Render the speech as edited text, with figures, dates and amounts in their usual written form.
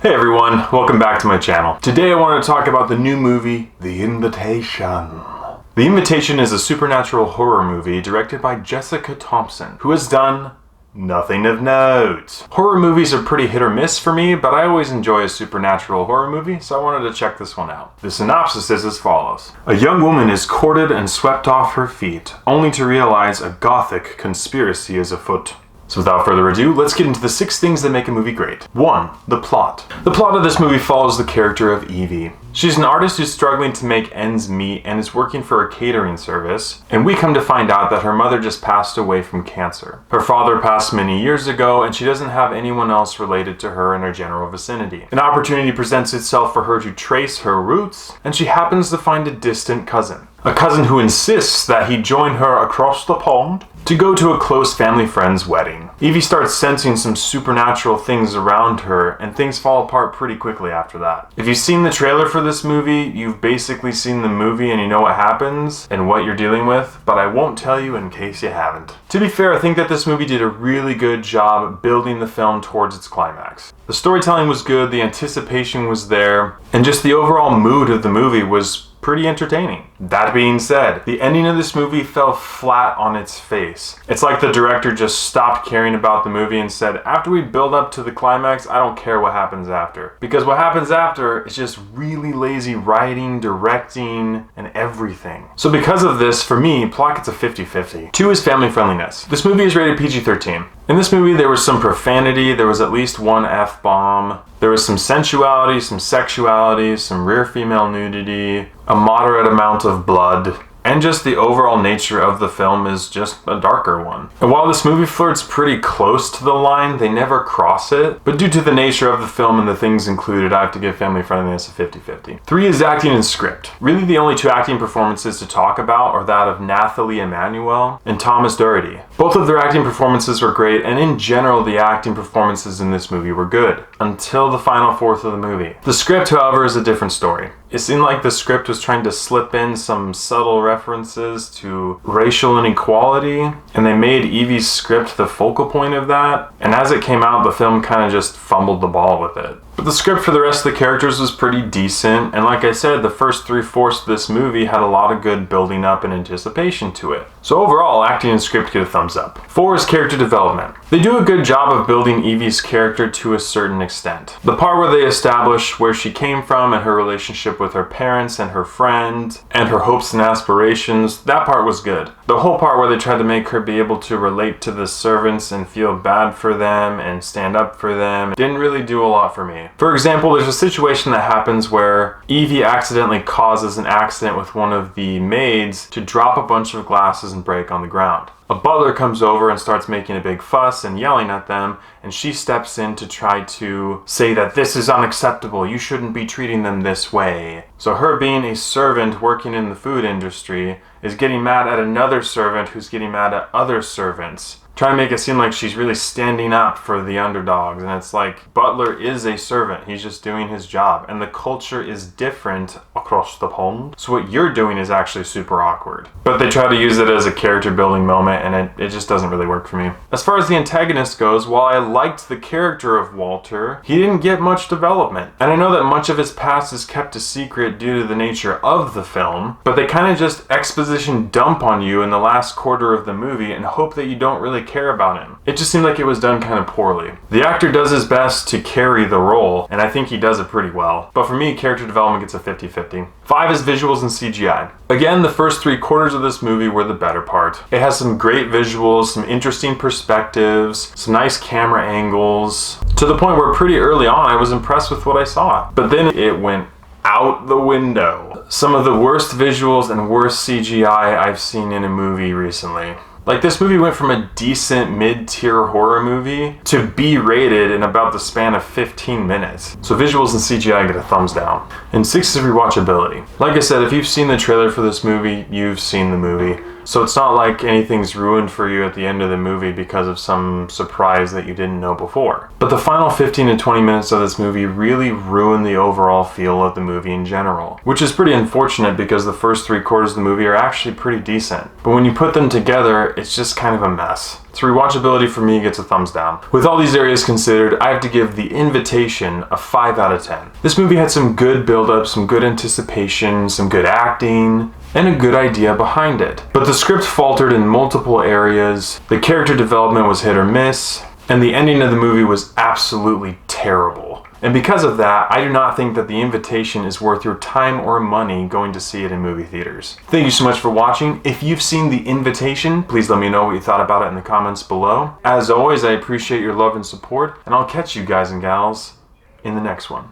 Hey everyone, welcome back to my channel. Today I want to talk about the new movie, The Invitation. The Invitation is a supernatural horror movie directed by Jessica Thompson, who has done nothing of note. Horror movies are pretty hit or miss for me, but I always enjoy a supernatural horror movie, so I wanted to check this one out. The synopsis is as follows. A young woman is courted and swept off her feet, only to realize a gothic conspiracy is afoot. So without further ado, let's get into the 6 things that make a movie great. 1. The plot. The plot of this movie follows the character of Evie. She's an artist who's struggling to make ends meet and is working for a catering service, and we come to find out that her mother just passed away from cancer. Her father passed many years ago, and she doesn't have anyone else related to her in her general vicinity. An opportunity presents itself for her to trace her roots, and she happens to find a distant cousin. A cousin who insists that he join her across the pond to go to a close family friend's wedding. Evie starts sensing some supernatural things around her, and things fall apart pretty quickly after that. If you've seen the trailer for this movie, you've basically seen the movie and you know what happens and what you're dealing with, but I won't tell you in case you haven't. To be fair, I think that this movie did a really good job building the film towards its climax. The storytelling was good, the anticipation was there, and just the overall mood of the movie was pretty entertaining. That being said, the ending of this movie fell flat on its face. It's like the director just stopped caring about the movie and said, after we build up to the climax, I don't care what happens after. Because what happens after is just really lazy writing, directing, and everything. So because of this, for me, plot gets a 50-50. 2 is family friendliness. This movie is rated PG-13. In this movie, there was some profanity, there was at least one F-bomb, there was some sensuality, some sexuality, some rare female nudity, a moderate amount of blood, and just the overall nature of the film is just a darker one. And while this movie flirts pretty close to the line, they never cross it. But due to the nature of the film and the things included, I have to give family friendliness a 50-50. 3 is acting and script. Really the only 2 acting performances to talk about are that of Nathalie Emmanuel and Thomas Doherty. Both of their acting performances were great, and in general the acting performances in this movie were good, until the final fourth of the movie. The script, however, is a different story. It seemed like the script was trying to slip in some subtle references to racial inequality, and they made Evie's script the focal point of that, and as it came out, the film kind of just fumbled the ball with it. But the script for the rest of the characters was pretty decent, and like I said, the first 3/4 of this movie had a lot of good building up and anticipation to it. So overall, acting and script get a thumbs up. 4 is character development. They do a good job of building Evie's character to a certain extent. The part where they establish where she came from and her relationship with her parents and her friend, and her hopes and aspirations, that part was good. The whole part where they tried to make her be able to relate to the servants and feel bad for them and stand up for them didn't really do a lot for me. For example, there's a situation that happens where Evie accidentally causes an accident with one of the maids to drop a bunch of glasses and break on the ground. A butler comes over and starts making a big fuss and yelling at them, and she steps in to try to say that this is unacceptable, you shouldn't be treating them this way. So her being a servant working in the food industry is getting mad at another servant who's getting mad at other servants, trying to make it seem like she's really standing up for the underdogs. And it's like, Butler is a servant, he's just doing his job, and the culture is different across the pond, so what you're doing is actually super awkward. But they try to use it as a character building moment, and it just doesn't really work for me. As far as the antagonist goes, while I liked the character of Walter, he didn't get much development. And I know that much of his past is kept a secret due to the nature of the film, but they kind of just exposition dump on you in the last quarter of the movie and hope that you don't really care about him. It just seemed like it was done kind of poorly. The actor does his best to carry the role, and I think he does it pretty well. But for me, character development gets a 50-50. 5 is visuals and CGI. Again, the first 3/4 of this movie were the better part. It has some great visuals, some interesting perspectives, some nice camera angles, to the point where pretty early on I was impressed with what I saw. But then it went out the window. Some of the worst visuals and worst CGI I've seen in a movie recently. Like, this movie went from a decent mid-tier horror movie to B-rated in about the span of 15 minutes. So visuals and CGI get a thumbs down. And 6 is rewatchability. Like I said, if you've seen the trailer for this movie, you've seen the movie. So it's not like anything's ruined for you at the end of the movie because of some surprise that you didn't know before. But the final 15 to 20 minutes of this movie really ruin the overall feel of the movie in general, which is pretty unfortunate because the first 3/4 of the movie are actually pretty decent. But when you put them together, it's just kind of a mess. So rewatchability for me gets a thumbs down. With all these areas considered, I have to give The Invitation a 5 out of 10. This movie had some good build-up, some good anticipation, some good acting, and a good idea behind it. But the script faltered in multiple areas, the character development was hit or miss, and the ending of the movie was absolutely terrible. And because of that, I do not think that The Invitation is worth your time or money going to see it in movie theaters. Thank you so much for watching. If you've seen The Invitation, please let me know what you thought about it in the comments below. As always, I appreciate your love and support, and I'll catch you guys and gals in the next one.